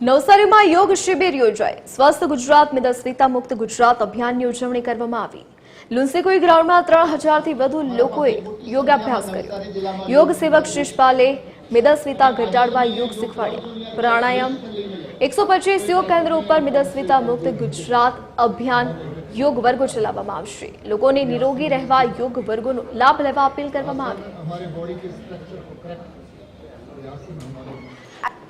નવસારીમાં યોગ શિબિર યોજાઈ સ્વસ્થ ગુજરાત મેદસ્વીતા મુક્ત ગુજરાત અભિયાનની ઉજવણી કરવામાં આવી। લુન્સીકુઈ ગ્રાઉન્ડમાં 3000 થી વધુ લોકોએ યોગાભ્યાસ કર્યો। યોગ સેવક શિષપાલે મેદસ્વીતા ઘટાડવા યોગ શીખવાડ્યા। પ્રાણાયામ 125 યોગ કેન્દ્રો ઉપર મેદસ્વીતા મુક્ત ગુજરાત અભિયાન યોગ વર્ગો ચલાવવામાં આવશે। લોકોને નિરોગી રહેવા યોગ વર્ગોનો લાભ લેવા અપીલ કરવામાં આવી।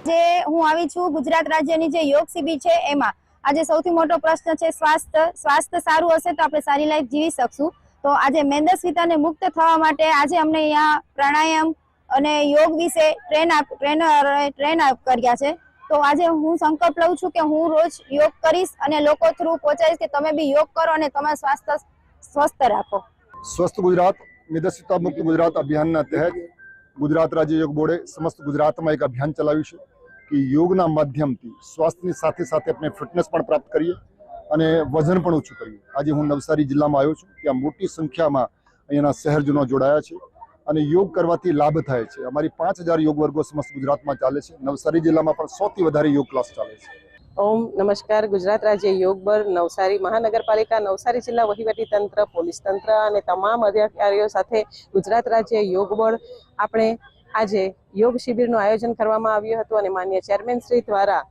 જે હું આવી છું ગુજરાત રાજ્યની જે યોગ શિબિર છે એમાં આજે સૌથી મોટો પ્રશ્ન છે સ્વાસ્થ્ય સારું હશે તો આપણે સારી લાઈફ જીવી શકશું। તો આજે મેદસ્વીતાને મુક્ત થવા માટે આજે અમને અહીંયા પ્રાણાયામ અને યોગ વિશે ટ્રેન કર્યા છે। તો આજે હું સંકલ્પ લઉં છું કે હું રોજ યોગ કરીશ અને લોકો થ્રુ પહોંચાડીશ કે તમે બી યોગ કરો અને તમારું સ્વાસ્થ્ય સ્વસ્થ રાખો। સ્વસ્થ ગુજરાત મેદસ્વીતા મુક્ત ગુજરાત અભિયાનના તહેત ગુજરાત રાજ્ય યોગ બોર્ડે સમસ્ત ગુજરાતમાં એક અભિયાન ચલાવ્યું છે કે યોગના માધ્યમથી સ્વાસ્થ્યની સાથે સાથે આપણે ફિટનેસ પણ પ્રાપ્ત કરીએ અને વજન પણ ઓછું કરીએ। આજે હું નવસારી જિલ્લામાં આવ્યો છું, ત્યાં મોટી સંખ્યામાં અહીંયાના શહેરજનો જોડાયા છે અને યોગ કરવાથી લાભ થાય છે। અમારી 5000 યોગ વર્ગો સમસ્ત ગુજરાતમાં ચાલે છે। નવસારી જિલ્લામાં પણ 100 થી વધારે યોગ ક્લાસ ચાલે છે। ओम नमस्कार। गुजरात राज्य योग बोर्ड नवसारी महानगरपालिका नवसारी जिला वहीवटी तंत्र पोलीस तंत्र और तमाम अधिकारीओ साथे गुजरात राज्य योग बोर्ड आपणे आजे योग शिबिरનું आयोजन કરવામાં આવ્યું હતું અને માન્ય ચેરમેન શ્રી દ્વારા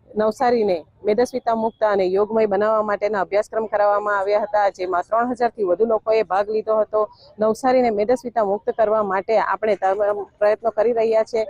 નવસારીને મેદસ્વીતા મુક્ત અને યોગમય બનાવવા માટેના અભ્યાસક્રમ કરાવવામાં આવ્યા હતા, જેમાં 3000 થી વધુ લોકોએ ભાગ લીધો હતો। નવસારીને મેદસ્વીતા મુક્ત કરવા માટે આપણે તમામ પ્રયત્નો કરી રહ્યા છે।